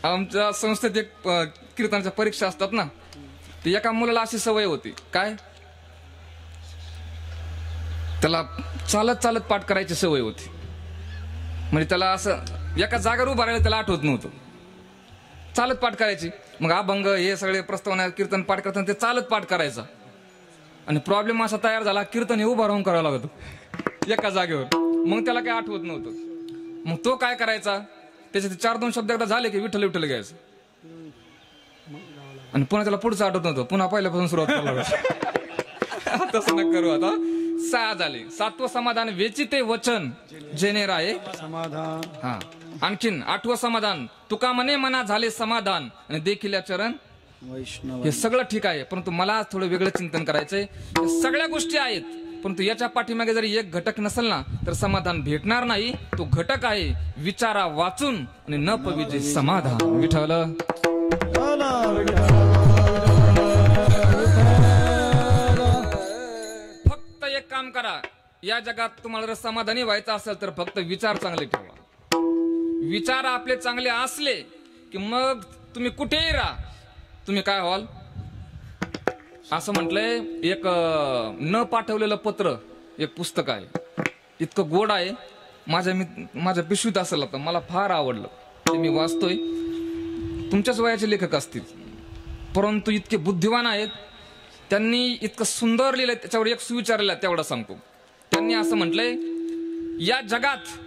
आमच्या संस्थेत एक कीर्तनाच्या परीक्षा असतात ना, ती एका मुलाला अशी सवय होती, काय त्याला चालत चालत पाठ करायची सवय होती. म्हणजे त्याला असं एका जागेवर उभा राहिलं त्याला आठवत नव्हतं, चालत पाठ करायची. मग अभंग हे सगळे प्रस्तावना कीर्तन पाठ करताना ते चालत पाठ करायचा. आणि प्रॉब्लेम असा तयार झाला, कीर्तन हे उभा राहून करावं लागत एका जागेवर. मग त्याला काही आठवत नव्हतं. मग तो काय करायचा, त्याचे 4-2 शब्द एकदा झाले की विठ्ठल विठ्ठल घ्यायचं आणि पुन्हा त्याला पुढचं आठवत नव्हतं, पुन्हा पहिल्यापासून सुरुवात करायला. तसं न करू. आता 6 झाले. 7वं समाधान वेचिते वचन जेने राये समाधान. हा, आणखीन 8वं समाधान तुका मने मना झाले समाधान आणि देखील चरण वैष्णव. हे सगळं ठीक आहे, परंतु मला थोडं वेगळं चिंतन करायचंय. सगळ्या गोष्टी आहेत, परंतु याच्या पाठीमागे जर एक घटक नसेल ना तर समाधान भेटणार नाही. तो घटक आहे विचारा वाचून आणि न पविजे समाधान. विठ्ठल फक्त एक काम करा, या जगात तुम्हाला जर समाधानी व्हायचं असेल तर फक्त विचार चांगले ठेवा. विचार आपले चांगले असले की मग तुम्ही कुठेही राहा, तुम्ही काय व्हाल. असं म्हटलंय, एक न पाठवलेलं पत्र एक पुस्तक आहे, इतकं गोड आहे. माझ्या पिशवीत असेल, आता मला फार आवडलं, ते मी वाचतोय. तुमच्याच वयाचे लेखक असतील, परंतु इतके बुद्धिवान आहेत. त्यांनी इतकं सुंदर लिहिलंय, त्याच्यावर एक सुविचार लिहिला तेवढा सांगतो. त्यांनी असं म्हटलंय, या जगात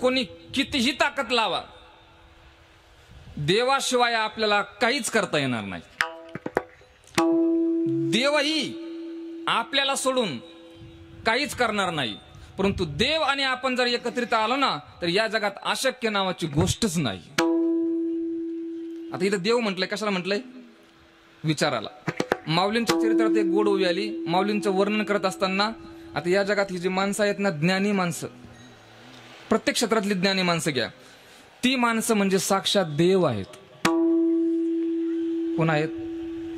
कोणी कितीही ताकद लावा, देवाशिवाय आपल्याला काहीच करता येणार नाही. देवही आपल्याला सोडून काहीच करणार नाही. परंतु देव आणि आपण जर एकत्रित आलो ना तर या जगात अशक्य नावाची गोष्टच नाही. आता इथं देव म्हटलंय, कशाला म्हटलंय, विचाराला. माऊलींच्या चरित्रात एक गोड ओवी आली. माऊलींचं वर्णन करत असताना, आता या जगात ही जी माणसं आहेत ना, ज्ञानी माणसं, प्रत्येक क्षेत्रातली ज्ञानी माणसं घ्या, ती माणसं म्हणजे साक्षात देव आहेत. कोण आहेत?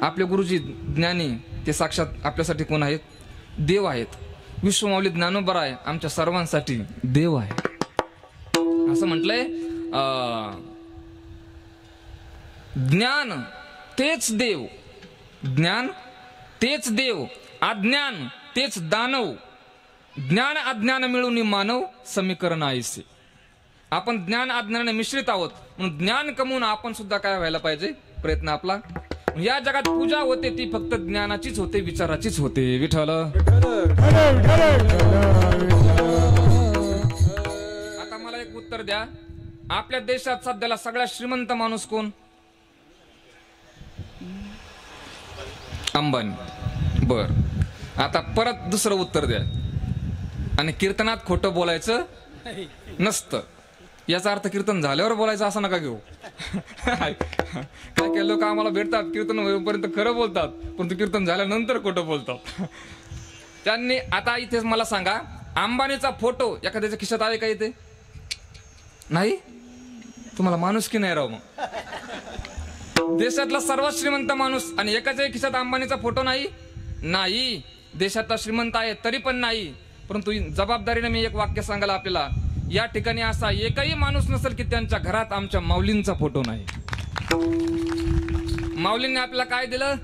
आपले गुरुजी ज्ञानी, ते साक्षात आपल्यासाठी कोण आहेत? देव आहेत. विश्वमाऊली ज्ञानोबा आहे, आमच्या सर्वांसाठी देव आहे. असं म्हटलंय, ज्ञान तेच देव, ज्ञान तेच देव, अज्ञान तेच दानव, ज्ञान अज्ञान मिळून मानव समीकरण आयसे. आपण ज्ञान अज्ञानाने मिश्रित आहोत, म्हणून ज्ञान कमवून आपण सुद्धा काय व्हायला पाहिजे, प्रयत्न आपला. या जगात पूजा होते ती फक्त ज्ञानाचीच होते, विचाराचीच होते. विठ्ठल आता मला एक उत्तर द्या, आपल्या देशात सध्याला सगळ्यात श्रीमंत माणूस कोण? अंबानी. बर, आता परत दुसरं उत्तर द्या. आणि कीर्तनात खोटं बोलायचं नसतं, याचा अर्थ कीर्तन झाल्यावर बोलायचं असं नका घेऊ. काय काय लोक आम्हाला भेटतात, कीर्तन होईपर्यंत खरं बोलतात, परंतु कीर्तन झाल्यानंतर खोटं बोलतात. त्यांनी आता इथे मला सांगा, अंबानीचा फोटो एखाद्याच्या खिशात आहे का इथे? नाही. तुम्हाला माणूस की नाही राव? मग देशातला सर्वात श्रीमंत माणूस आणि एकाच्याही खिशात अंबानीचा फोटो नाही? नाही. देशातला श्रीमंत आहे तरी पण नाही. परंतु जबाबदारीने मी एक वाक्य सांगायला आपल्याला, या ठिकाणी असा एकही माणूस नसेल की त्यांच्या घरात आमच्या माऊलींचा फोटो नाही. माऊलींनी आपल्याला काय दिलं?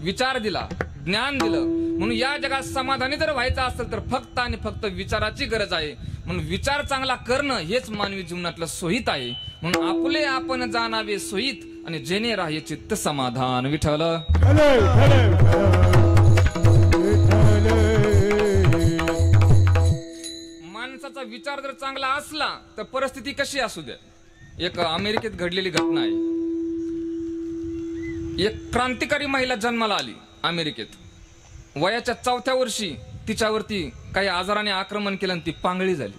विचार दिला, ज्ञान दिलं. म्हणून या जगात समाधानी जर व्हायचं असेल तर फक्त आणि फक्त विचाराची गरज आहे. म्हणून विचार चांगला करणं हेच मानवी जीवनातलं सोयीत आहे. म्हणून आपले आपण जाणावे सोयीत आणि जेणे राहे चित्त समाधान. विठ्ठल माणसाचा विचार जर चांगला असला तर परिस्थिती कशी असू द्या. एक अमेरिकेत घडलेली घटना आहे. एक क्रांतिकारी महिला जन्माला आली अमेरिकेत. वयाच्या 4थ्या वर्षी तिच्यावरती काही आजाराने आक्रमण केलं आणि ती पांगळी झाली.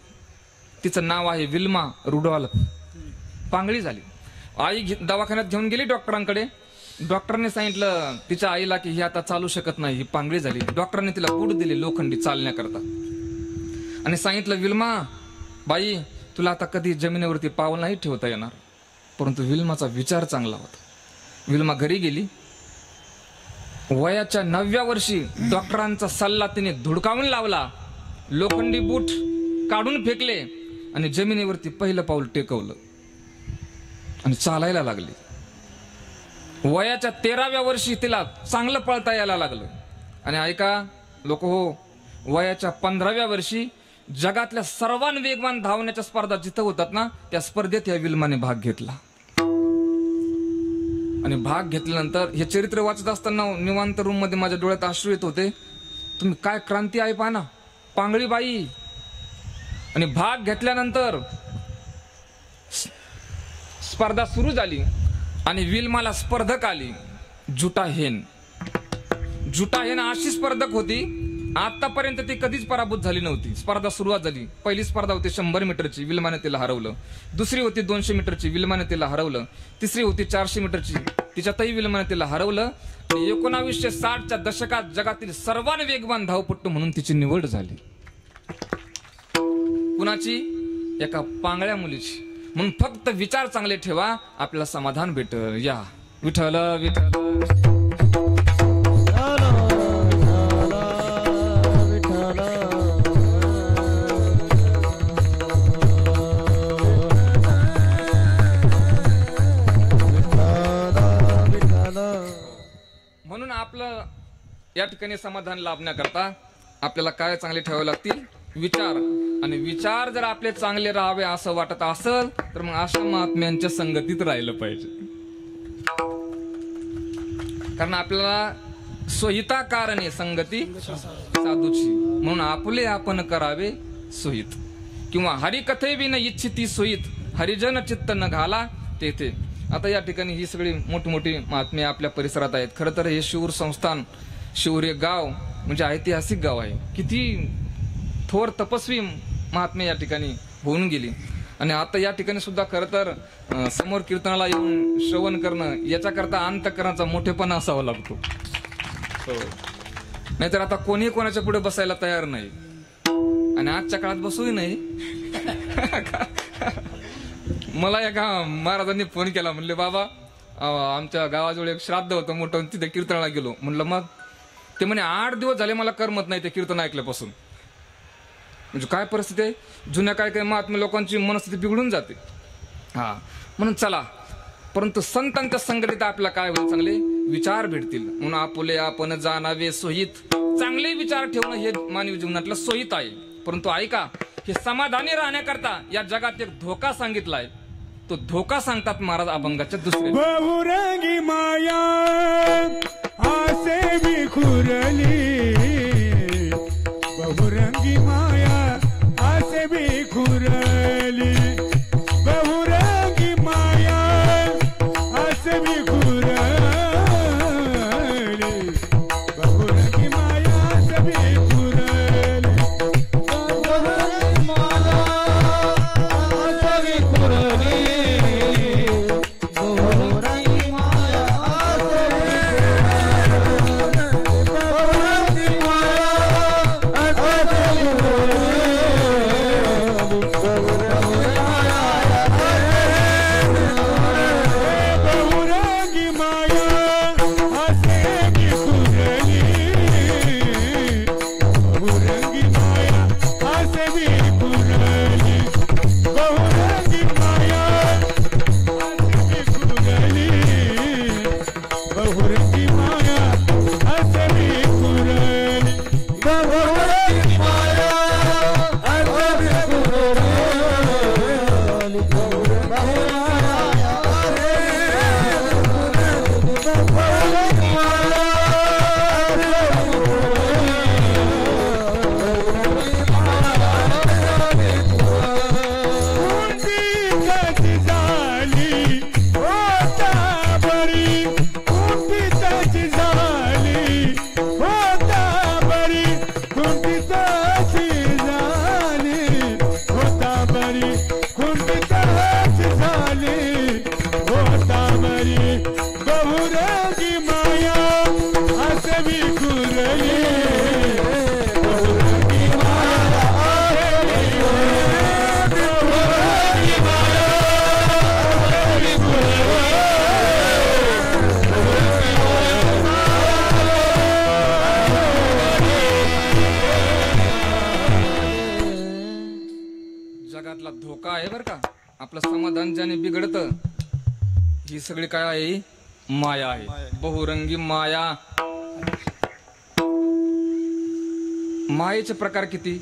तिचं नाव आहे विल्मा रुडॉल्फ. पांगळी झाली. आई दवाखान्यात घेऊन गेली डॉक्टरांकडे. डॉक्टरने सांगितलं तिच्या आईला की ही आता चालू शकत नाही, ही पांगळी झाली. डॉक्टरांनी तिला बूट दिली लोखंडी चालण्याकरता आणि सांगितलं, विल्मा बाई तुला आता कधी जमिनीवरती पाऊल नाही ठेवता येणार. परंतु विल्माचा विचार चांगला होता. विल्मा घरी गेली. वयाच्या 9व्या वर्षी डॉक्टरांचा सल्ला तिने धुडकावून लावला. लोखंडी बूट काढून फेकले आणि जमिनीवरती पहिलं पाऊल टेकवलं. आणि चालायला लागली. वयाच्या 13व्या वर्षी तिला चांगलं पळता यायला लागलं. आणि ऐका लोक हो, वयाच्या 15व्या वर्षी जगातल्या सर्वात वेगवान धावण्याच्या स्पर्धा जिथं होतात ना, त्या स्पर्धेत या विल्माने भाग घेतला. आणि भाग घेतल्यानंतर हे चरित्र वाचत असताना निवांत रूम मध्ये माझ्या डोळ्यात अश्रू येत होते. तुम्ही काय क्रांती आहे पाहा ना, पांगळी बाई. आणि भाग घेतल्यानंतर स्पर्धा सुरू झाली आणि विल्माला स्पर्धक आली जुटाहेन. जुटाहेन अशी स्पर्धक होती, आतापर्यंत ती कधीच पराभूत झाली नव्हती. स्पर्धा सुरुवात झाली. पहिली स्पर्धा होती 100 मीटरची, विल्माने तिला हरवलं. दुसरी होती 200 मीटरची, विल्माने तिला हरवलं. तिसरी होती 400 मीटरची, तिच्यातही विल्माने तिला हरवलं. 1960च्या दशकात जगातील सर्वात वेगवान धावपटू म्हणून तिची निवड झाली. कुणाची? एका पांगळ्या मुलीची. म्हणून फक्त विचार चांगले ठेवा, आपल्याला समाधान भेटल. या विठ्ठल विठ्ठल. म्हणून आपलं या ठिकाणी समाधान लाभण्याकरता आपल्याला काय चांगले ठेवावे लागतील? विचार. आणि विचार जर आपले चांगले राहावे असं वाटत असेल तर मग अशा महात्म्यांच्या संगतीत राहिलं पाहिजे. कारण आपल्याला सोहिता कारणे संगती साधूची, म्हणून आपले आपण करावे सोहित. किंवा हरिकथे बी न इच्छिती सोहित, हरिजन चित्त न घाला तेथे. आता या ठिकाणी ही सगळी मोठी महात्मे आपल्या परिसरात आहेत. खरं तर हे शिऊर संस्थान, शिऊर हे गाव म्हणजे ऐतिहासिक गाव आहे. किती थोर तपस्वी महात्मे या ठिकाणी होऊन गेली. आणि आता या ठिकाणी सुद्धा खरं तर समोर कीर्तनाला येऊन श्रवण करणं याच्याकरता अंतःकरणाचा मोठेपणा असावा लागतो. नाहीतर आता कोणी कोणाच्या पुढे बसायला तयार नाही, आणि आजच्या काळात बसूही नाही. मला एका महाराजांनी फोन केला, म्हणले बाबा आमच्या गावाजवळ एक श्राद्ध होतं मोठं, तिथे कीर्तनाला गेलो. म्हणलं मग? ते म्हणे 8 दिवस झाले मला करमत नाही ते कीर्तन ऐकल्यापासून. म्हणजे काय परिस्थिती आहे, जुन्या काय महात्मा लोकांची मनस्थिती बिघडून जाते. हा म्हणून चला, परंतु संतांच्या संगतीत आपल्याला काय होईल? चांगले विचार भेटतील. म्हणून आपुले आपण जाणावे सोहित. चांगले विचार ठेवणं हे मानवी जीवनातलं सोहित आहे. परंतु ऐका, हे समाधानी राहण्याकरता या जगात एक धोका सांगितलाय. तो धोका सांगतात महाराज अभंगाच्या दुसरे. बहुरंगी माया आसे विखुरली, बहुरंगी माया आसे विखुरली, बहुरंगी माया आसे विखुरली, बहुरंगी माया आसे विखुरली. जगातला धोका आहे बरं का. आपलं समाधान ज्याने बिघडतं ही सगळी काय आहे? माया आहे. बहुरंगी माया. मायेचे प्रकार किती?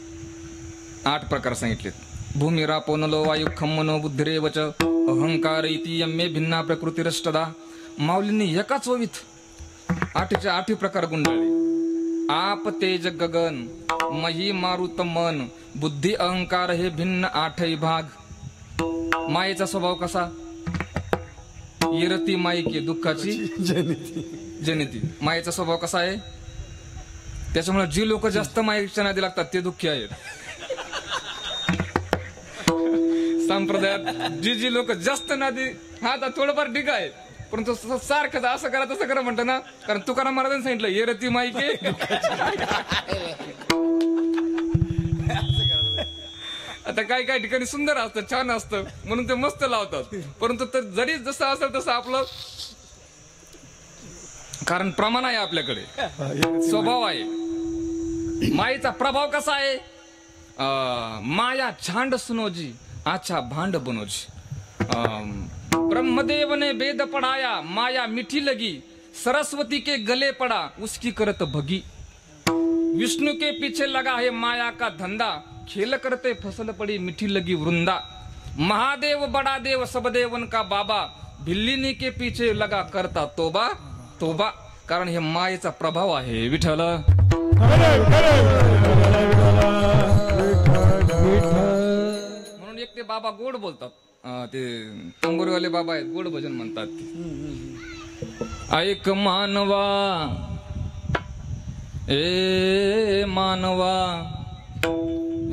8 प्रकार सांगितलेत. भूमिरापो नलो वायु खम मनो बुद्धिरेवच अहंकार इति यम्मे भिन्ना प्रकृतिरष्टदा. माऊलींनी एकाच ओवीत 8चे 8 प्रकार गुंडाळले. आप तेज गगन मही मारुत मन बुद्धी अहंकार हे भिन्न 8 भाग. मायेचा स्वभाव कसा? येरती माईके दुःखाची जनिती. मायेचा स्वभाव कसा आहे? त्याच्यामुळे जी लोक जास्त मायेच्या नादी लागतात ते दुःखी आहेत. संप्रदायात जी लोक जास्त नादी, हा आता थोडंफार ठीक आहे, परंतु सारखं असं करा तसं करा म्हणतं ना. कारण तुकाराम महाराजांनी सांगितलं येरती माईके. आता काही ठिकाणी सुंदर असतं, छान असतं म्हणून ते मस्त लावतात. परंतु जरी जसं असेल तसं आपलं, कारण प्रमाण आहे आपल्याकडे, स्वभाव आहे. मायेचा प्रभाव कसा आहे? माया झांड सुनोजी अच्छा भांड बनोजी. ब्रह्मदेव ने वेद पढ़ाया माया मीठी लगी सरस्वती के गले पड़ा उसकी करत भगी. विष्णु के पीछे लगा है माया का धंधा खेल करते फसल पड़ी मीठी लगी वृंदा. महादेव बड़ा देव सब देवन का बाबा भिल्लिनी के पीछे लगा करता तोबा तोबा. कारण हे मायेचा प्रभाव आहे. विठ्ठल म्हणून एक ते बाबा गोड बोलतात, ते तंबोरीवाले बाबा आहेत, गोड भजन म्हणतात. ऐक मानवा ए मानवा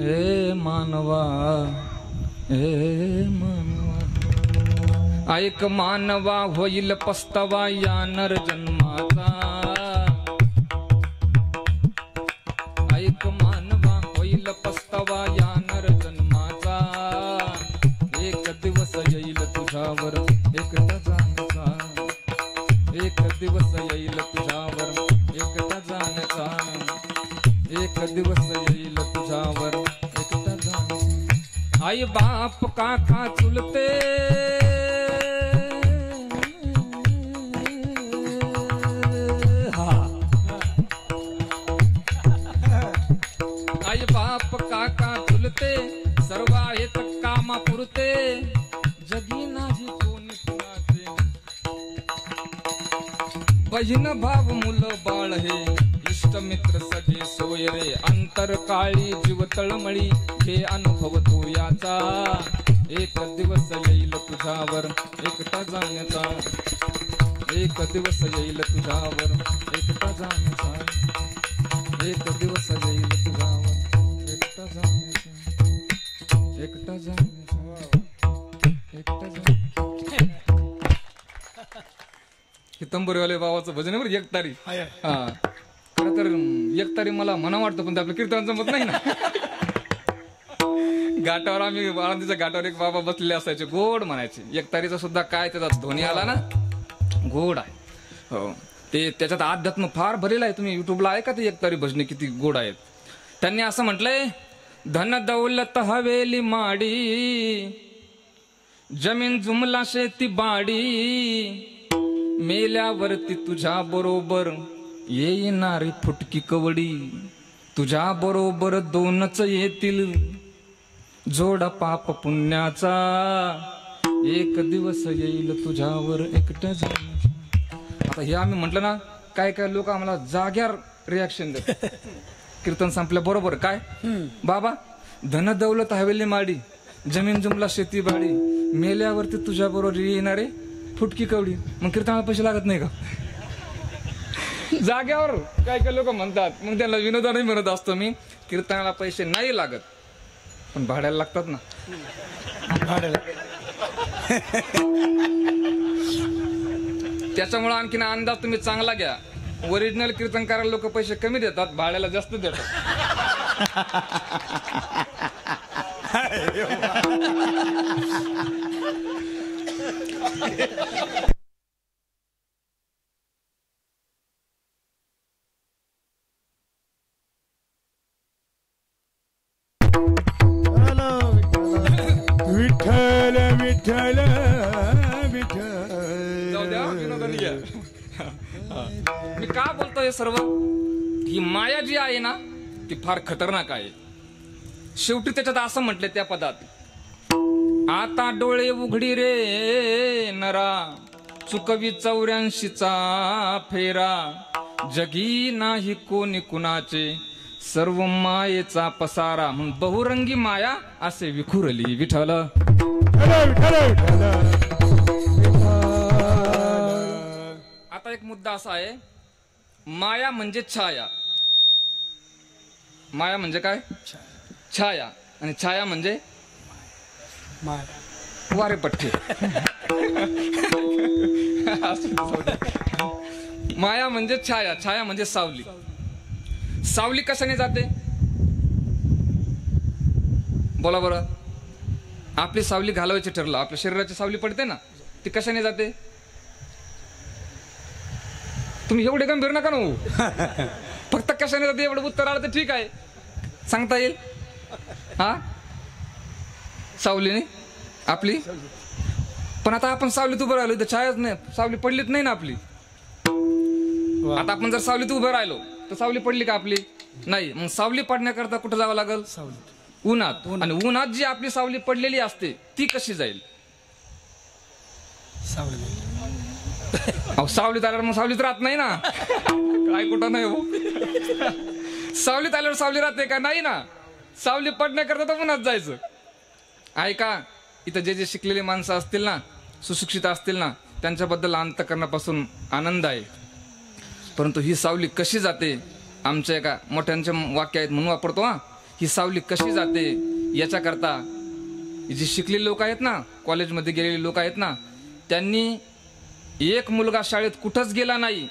ए मानवा ए मानवा. ऐक मानवा होईल पस्तावा या नर जन्माचा. ऐक मानवा होईल पस्तावा या नर जन्माचा. एक दिवस येईल तुझ्यावर एकटा जाण्याचा. एक दिवस येईल तुझ्यावर एकटा जाण्याचा. एक दिवस येईल तुझ्यावर एकटा जाण्याचा. आई बाप काका चुलते आई बाप काका चुलते सर्व आहेत कामा पुरते. जगी नाही कोणी कुणाचे बहीण भाव मुलं बाळ हे इष्ट मित्र सगळे सोय रे. अंतर काळी जीव तळमळी हे अनुभव तू याचा. एक दिवस येईल तुझ्यावर एकटा जाण्याचा. एक दिवस येईल तुझ्यावर एकटा जाण्याचा. एक दिवस येईल तुझ्यावर एकटा जाण्याचा. एकटा जाण्याचा. एकटा जाण्याचा. हे तंबोरीवाले बाबाचं भजन आहे बरं, एकतारी. हा खरं तर एकतारी मला म्हणा वाटतं, पण ते आपल्या कीर्तन जमत नाही ना. घाटावर आम्ही आळंदीच्या घाटावर एक बाबा बसलेले असायचे, गोड म्हणायचे. एकतारीचा सुद्धा काय त्याचा ध्वनी आला ना, गोड आहे. हो, ते त्याच्यात अध्यात्म फार भरेलं आहे. तुम्ही युट्यूबला ऐका ते एकतारी भजने किती गोड आहेत. त्यांनी असं म्हटलंय, धन दौलत हवेली माडी जमीन जुमला शेती बाडी. मेल्यावरती तुझ्या बरोबर येणारी फुटकी कवडी. तुझ्या बरोबर दोनच येतील जोडा पाप पुण्याचा. एक दिवस येईल तुझ्यावर एकटं जाण्याचा. आता हे आम्ही म्हटलं ना, काय काय लोक आम्हाला जाग्यावर रिॲक्शन देतात. कीर्तन संपल्या बरोबर काय बाबा, धन दौलत हवेली माडी जमीन जुमला शेती बाडी. मेल्यावरती तुझ्या बरोबर येणारे फुटकी कवडी. मग कीर्तनाला पैसे लागत नाही का? जाग्यावर काय काय लोक म्हणतात. मग त्यांना विनोदाने म्हणत असतो मी, कीर्तनाला पैसे नाही लागत पण भाड्याला लागतात ना. त्याच्यामुळे आणखीन अंदाज तुम्ही चांगला घ्या. ओरिजिनल कीर्तन करायला लोक पैसे कमी देतात, भाड्याला जास्त देतात. विठ्ठल विठ्ठल विठ्ठल मी का बोलतोय सर्व? ही माया जी आहे ना ती फार खतरनाक आहे. शेवटी त्याच्यात असं म्हटलं त्या पदात, आता डोळे उघडी रे नरा, चुकवी 84चा फेरा, जगी नाही कोणी कुणाचे, सर्व मायेचा पसारा. म्हणून बहुरंगी माया असे विखुरली विठ्ठल. आता एक मुद्दा असा आहे, माया म्हणजे छाया. माया म्हणजे काय? छाया. आणि छाया म्हणजे वारे पट्टे. माया म्हणजे छाया, छाया म्हणजे सावली. सावली कशाने जाते? बोला बरं. आपली सावली घालवायची ठरलं, आपल्या शरीराची सावली पडते ना, ती कशाने जाते? तुम्ही एवढे गंभीर नका ना हो. फक्त कशाने जाते एवढं उत्तर आलं तर ठीक आहे, सांगता येईल. हा, सावलीने आपली. पण आता आपण सावलीत उभं राहिलो तर छायाच नाही, सावली पडलीच नाही ना आपली. आता आपण जर सावलीत उभं राहिलो तर सावली पडली का आपली? नाही. मग सावली पडण्याकरता कुठं जावं लागल? उन्हात. आणि उन्हात जी आपली सावली पडलेली असते ती कशी जाईल? सावलीत आल्यावर मग सावलीत राहत नाही ना. काय कुठं नाही हो. सावलीत आल्यावर सावली राहते का? नाही ना. सावली पडण्याकरता तर उन्हात जायचं. ऐका, इथं जे जे शिकलेले माणसं असतील ना, सुशिक्षित असतील ना, त्यांच्याबद्दल अंतःकरणापासून आनंद आहे. परंतु ही सावली कशी जाते? आमच्या एका मोठ्यांचे वाक्य आहेत म्हणून वापरतो. हा, ही सावली कशी जाते याच्याकरता जी शिकलेले लोक आहेत ना, कॉलेजमध्ये गेलेले लोक आहेत ना, त्यांनी एक मुलगा शाळेत कुठंच गेला नाही,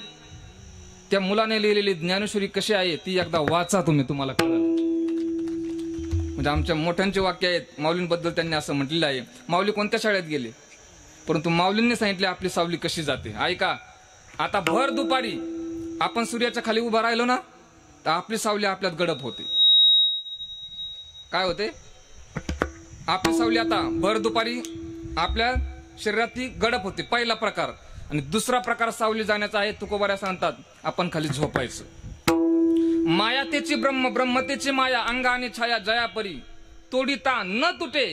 त्या मुलाने लिहिलेली ज्ञानेश्वरी कशी आहे ती एकदा वाचा तुम्ही, तुम्हाला कळेल. म्हणजे आमच्या मोठ्यांचे वाक्य आहेत. माऊलींबद्दल त्यांनी असं म्हटलेलं आहे. माऊली कोणत्या शाळेत गेले, परंतु माऊलींनी सांगितले आपली सावली कशी जाते. ऐका, आता भर दुपारी आपण सूर्याच्या खाली उभा राहिलो ना तर आपली सावली आपल्यात गडप होते. काय होते? आपली सावली आता भर दुपारी आपल्या शरीरात ती गडप होते, पहिला प्रकार. आणि दुसरा प्रकार सावली जाण्याचा आहे, तुकोबाऱ्या सांगतात आपण खाली झोपायचं. माया तेची ब्रह्म, ब्रह्मतेची माया, अंग आणि छाया जयापरी, तोडिता न तुटे,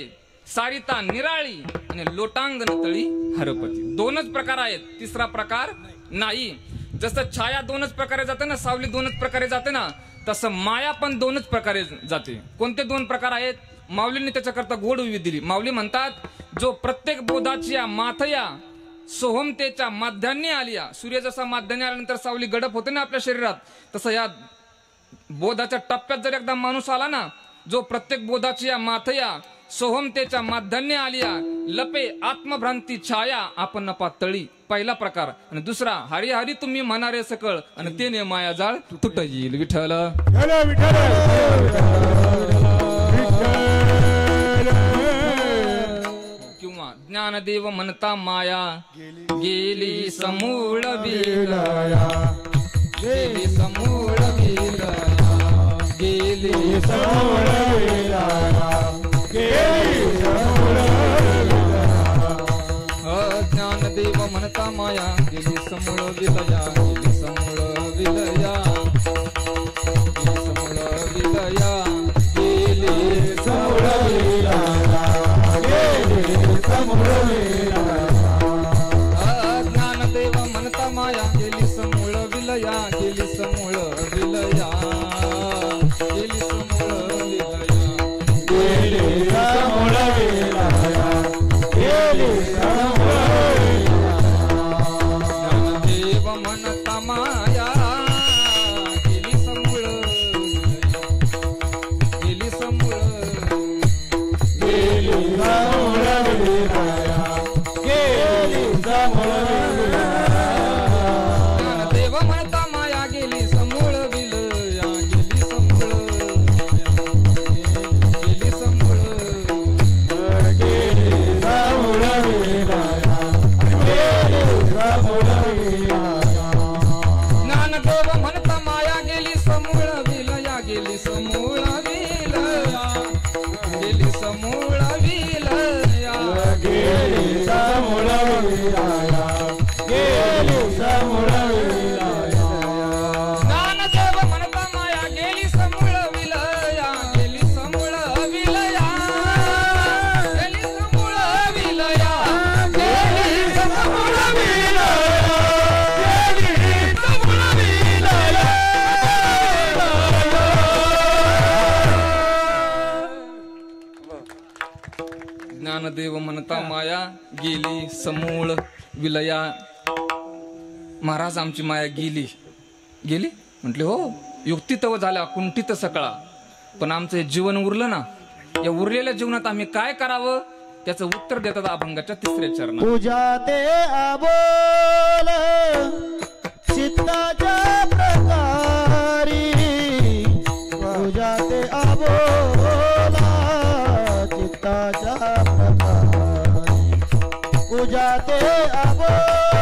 सारिता निराळी, आणि लोटांगण तळी हरपती. दोनच प्रकार आहेत, तिसरा प्रकार नाही. जसं छाया दोनच प्रकारे जाते ना, सावली दोनच प्रकारे जाते ना, तसं माया पण दोनच प्रकारे जाते. कोणते दोन प्रकार आहेत? माऊलींनी त्याच्याकरता गोड विविध दिली. माऊली म्हणतात, जो प्रत्येक बोधाची माथया सोहमतेच्या माध्यान्नी आलिया. सूर्य जसा माध्यान्नी आल्यानंतर सावली गडप होते ना आपल्या शरीरात, तसं या बोधाच्या टप्प्यात जर एकदा माणूस आला ना, जो प्रत्येक बोधाची माथया सोहमतेच्या माध्यान्नी आलिया, लपे आत्मभ्रांती छाया आपण पातळी. पहिला प्रकार. आणि दुसरा, हरी हरी तुम्ही म्हणारे सकळ, आणि तेने माया जाळ तुट येईल. विठ्ठल किंवा ज्ञानदेव म्हणता माया गेली समूळ विलया, गेली समूळ विलया, गेली समूळ विलया, गेली समूळ विलया. ज्ञानदेव म्हणता माया गेली समूळ विलया, गेली समूळ विलया, गेली समूळ विलया, गेली समूळ विलया, गेली समूळ विलया. ज्ञानदेव म्हणता माया गेली समूळ विलया, गेली समूळ विलया, गेली समूळ विलया, गेली समूळ विलया, गेली समूळ विलया. ज्ञानदेव म्हणता माया गेली समूळ विलया, गेली समूळ, गेली समूळ विलया, गेली समूळ विलया. ज्ञानदेव म्हणता माया गेली समूळ विलया, गेली समूळ, गेली समूळ, गेली समूळ विलया, गेली समूळ विलया. ज्ञानदेव म्हणता माया गेली समूळ विलया, गेली समूळ विलया, गेली समूळ विलया, गेली समूळ विलया, गेली देव म्हणता माया गेली समूळ विलया. महाराज आमची माया गेली गेली म्हटले हो, युक्ती तव झाल्या कुंठित सकळा. पण आमचं हे जीवन उरलं ना, या उरलेल्या जीवनात आम्ही काय करावं त्याचं उत्तर देतात अभंगाच्या 3ऱ्या चरणात. पूजा ते आबोल चित्ताच्या प्रकारे, पूजा ते आबोला चित्ताच्या प्रकारे, पूजा ते आबोला